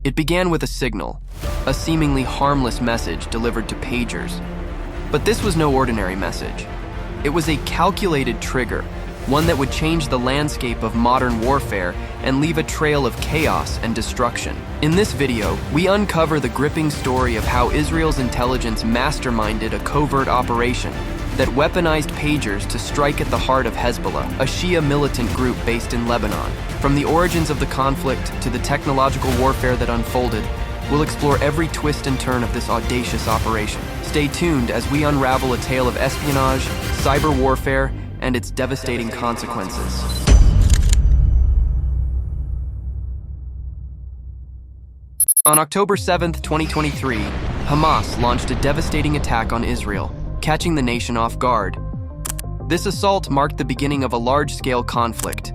It began with a signal, a seemingly harmless message delivered to pagers. But this was no ordinary message. It was a calculated trigger, one that would change the landscape of modern warfare and leave a trail of chaos and destruction. In this video, we uncover the gripping story of how Israel's intelligence masterminded a covert operation that weaponized pagers to strike at the heart of Hezbollah, a Shia militant group based in Lebanon. From the origins of the conflict to the technological warfare that unfolded, we'll explore every twist and turn of this audacious operation. Stay tuned as we unravel a tale of espionage, cyber warfare, and its devastating consequences. On October 7, 2023, Hamas launched a devastating attack on Israel, catching the nation off guard. This assault marked the beginning of a large-scale conflict.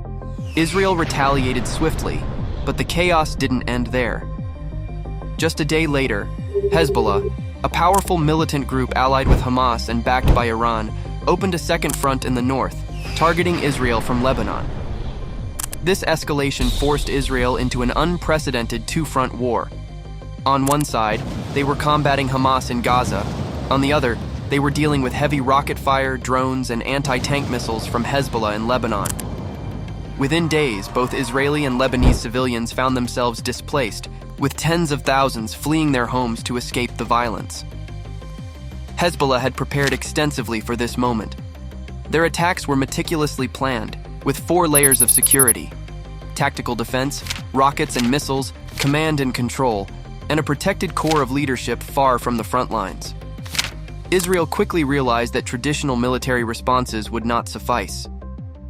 Israel retaliated swiftly, but the chaos didn't end there. Just a day later, Hezbollah, a powerful militant group allied with Hamas and backed by Iran, opened a second front in the north, targeting Israel from Lebanon. This escalation forced Israel into an unprecedented two-front war. On one side, they were combating Hamas in Gaza. On the other, they were dealing with heavy rocket fire, drones, and anti-tank missiles from Hezbollah in Lebanon. Within days, both Israeli and Lebanese civilians found themselves displaced, with tens of thousands fleeing their homes to escape the violence. Hezbollah had prepared extensively for this moment. Their attacks were meticulously planned, with 4 layers of security: tactical defense, rockets and missiles, command and control, and a protected core of leadership far from the front lines. Israel quickly realized that traditional military responses would not suffice.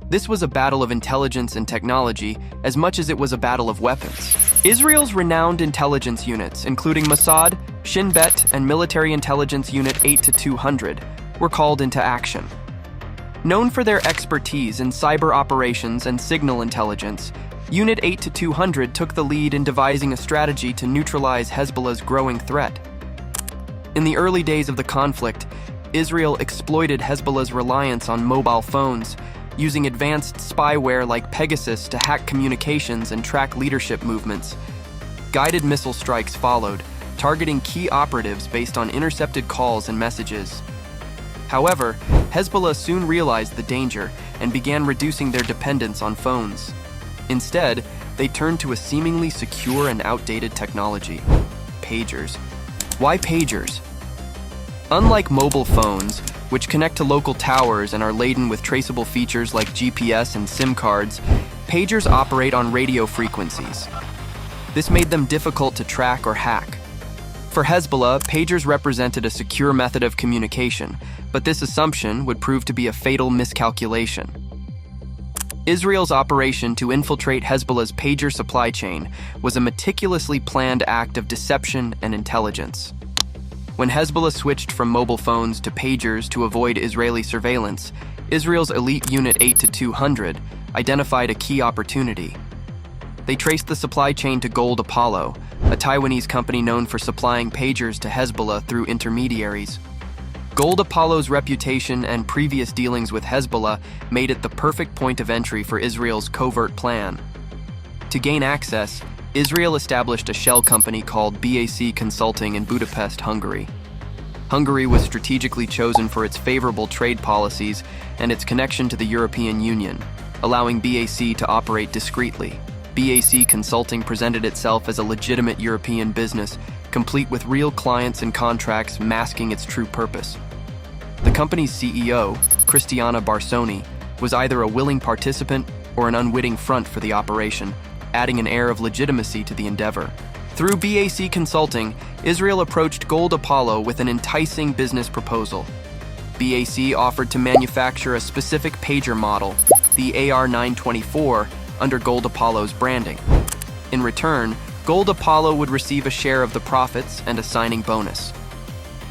This was a battle of intelligence and technology as much as it was a battle of weapons. Israel's renowned intelligence units, including Mossad, Shin Bet, and Military Intelligence Unit 8-200, were called into action. Known for their expertise in cyber operations and signal intelligence, Unit 8-200 took the lead in devising a strategy to neutralize Hezbollah's growing threat. In the early days of the conflict, Israel exploited Hezbollah's reliance on mobile phones, using advanced spyware like Pegasus to hack communications and track leadership movements. Guided missile strikes followed, targeting key operatives based on intercepted calls and messages. However, Hezbollah soon realized the danger and began reducing their dependence on phones. Instead, they turned to a seemingly secure and outdated technology: pagers. Why pagers? Unlike mobile phones, which connect to local towers and are laden with traceable features like GPS and SIM cards, pagers operate on radio frequencies. This made them difficult to track or hack. For Hezbollah, pagers represented a secure method of communication, but this assumption would prove to be a fatal miscalculation. Israel's operation to infiltrate Hezbollah's pager supply chain was a meticulously planned act of deception and intelligence. When Hezbollah switched from mobile phones to pagers to avoid Israeli surveillance, Israel's elite Unit 8-200 identified a key opportunity. They traced the supply chain to Gold Apollo, a Taiwanese company known for supplying pagers to Hezbollah through intermediaries. Gold Apollo's reputation and previous dealings with Hezbollah made it the perfect point of entry for Israel's covert plan. To gain access, Israel established a shell company called BAC Consulting in Budapest, Hungary. Hungary was strategically chosen for its favorable trade policies and its connection to the European Union, allowing BAC to operate discreetly. BAC Consulting presented itself as a legitimate European business, complete with real clients and contracts masking its true purpose. The company's CEO, Cristiana Barsoni, was either a willing participant or an unwitting front for the operation, adding an air of legitimacy to the endeavor. Through BAC Consulting, Israel approached Gold Apollo with an enticing business proposal. BAC offered to manufacture a specific pager model, the AR924, under Gold Apollo's branding. In return, Gold Apollo would receive a share of the profits and a signing bonus.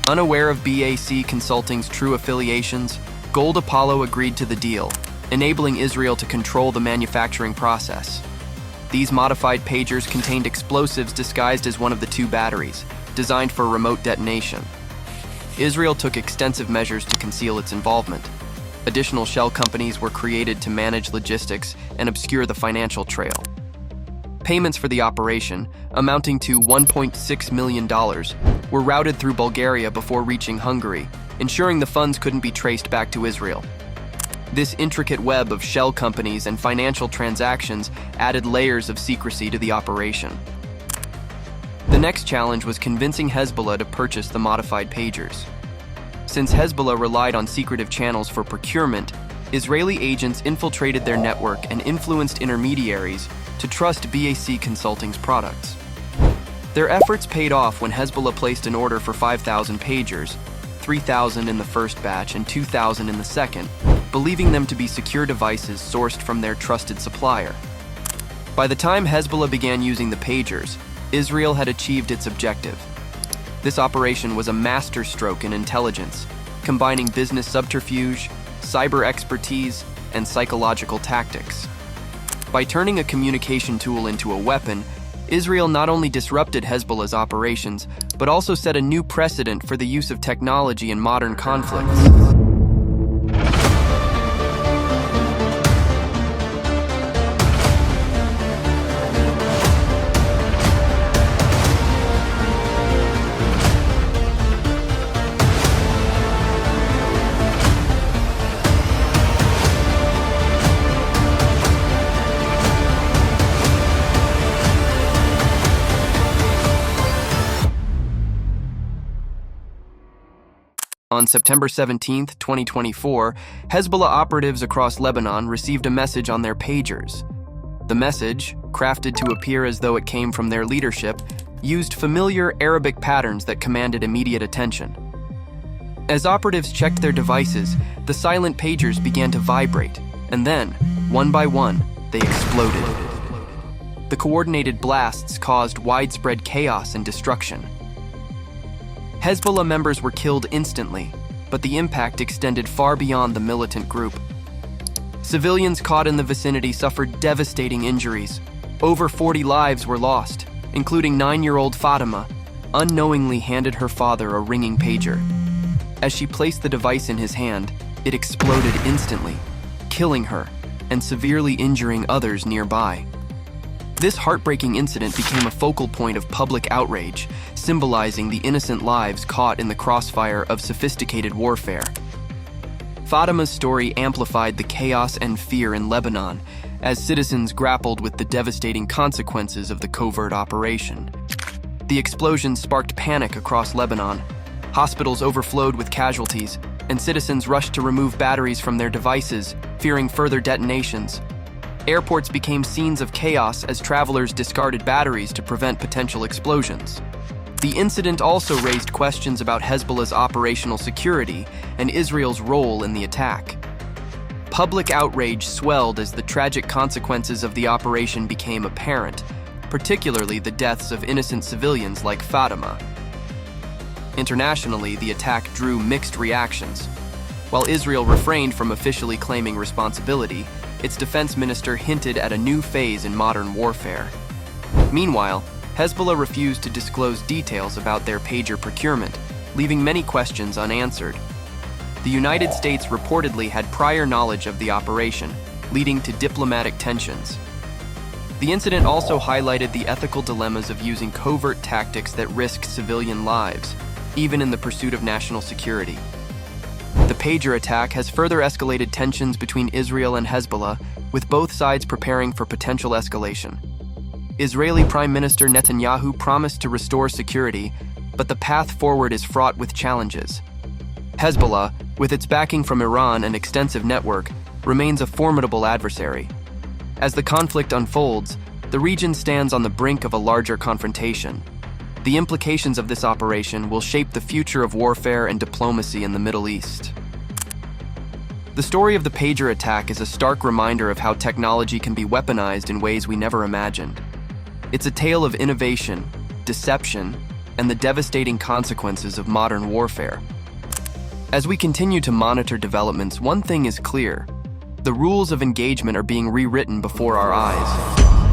Unaware of BAC Consulting's true affiliations, Gold Apollo agreed to the deal, enabling Israel to control the manufacturing process. These modified pagers contained explosives disguised as one of the 2 batteries, designed for remote detonation. Israel took extensive measures to conceal its involvement. Additional shell companies were created to manage logistics and obscure the financial trail. Payments for the operation, amounting to $1.6 million, were routed through Bulgaria before reaching Hungary, ensuring the funds couldn't be traced back to Israel. This intricate web of shell companies and financial transactions added layers of secrecy to the operation. The next challenge was convincing Hezbollah to purchase the modified pagers. Since Hezbollah relied on secretive channels for procurement, Israeli agents infiltrated their network and influenced intermediaries to trust BAC Consulting's products. Their efforts paid off when Hezbollah placed an order for 5,000 pagers, 3,000 in the first batch and 2,000 in the second, believing them to be secure devices sourced from their trusted supplier. By the time Hezbollah began using the pagers, Israel had achieved its objective. This operation was a masterstroke in intelligence, combining business subterfuge, cyber expertise, and psychological tactics. By turning a communication tool into a weapon, Israel not only disrupted Hezbollah's operations, but also set a new precedent for the use of technology in modern conflicts. On September 17, 2024, Hezbollah operatives across Lebanon received a message on their pagers. The message, crafted to appear as though it came from their leadership, used familiar Arabic patterns that commanded immediate attention. As operatives checked their devices, the silent pagers began to vibrate, and then, one by one, they exploded. The coordinated blasts caused widespread chaos and destruction. Hezbollah members were killed instantly, but the impact extended far beyond the militant group. Civilians caught in the vicinity suffered devastating injuries. Over 40 lives were lost, including 9-year-old Fatima, unknowingly handed her father a ringing pager. As she placed the device in his hand, it exploded instantly, killing her and severely injuring others nearby. This heartbreaking incident became a focal point of public outrage, symbolizing the innocent lives caught in the crossfire of sophisticated warfare. Fatima's story amplified the chaos and fear in Lebanon as citizens grappled with the devastating consequences of the covert operation. The explosion sparked panic across Lebanon. Hospitals overflowed with casualties, and citizens rushed to remove batteries from their devices, fearing further detonations. Airports became scenes of chaos as travelers discarded batteries to prevent potential explosions. The incident also raised questions about Hezbollah's operational security and Israel's role in the attack. Public outrage swelled as the tragic consequences of the operation became apparent, particularly the deaths of innocent civilians like Fatima. Internationally, the attack drew mixed reactions. While Israel refrained from officially claiming responsibility, its defense minister hinted at a new phase in modern warfare. Meanwhile, Hezbollah refused to disclose details about their pager procurement, leaving many questions unanswered. The United States reportedly had prior knowledge of the operation, leading to diplomatic tensions. The incident also highlighted the ethical dilemmas of using covert tactics that risk civilian lives, even in the pursuit of national security. The pager attack has further escalated tensions between Israel and Hezbollah, with both sides preparing for potential escalation. Israeli Prime Minister Netanyahu promised to restore security, but the path forward is fraught with challenges. Hezbollah, with its backing from Iran and extensive network, remains a formidable adversary. As the conflict unfolds, the region stands on the brink of a larger confrontation. The implications of this operation will shape the future of warfare and diplomacy in the Middle East. The story of the pager attack is a stark reminder of how technology can be weaponized in ways we never imagined. It's a tale of innovation, deception, and the devastating consequences of modern warfare. As we continue to monitor developments, one thing is clear: the rules of engagement are being rewritten before our eyes.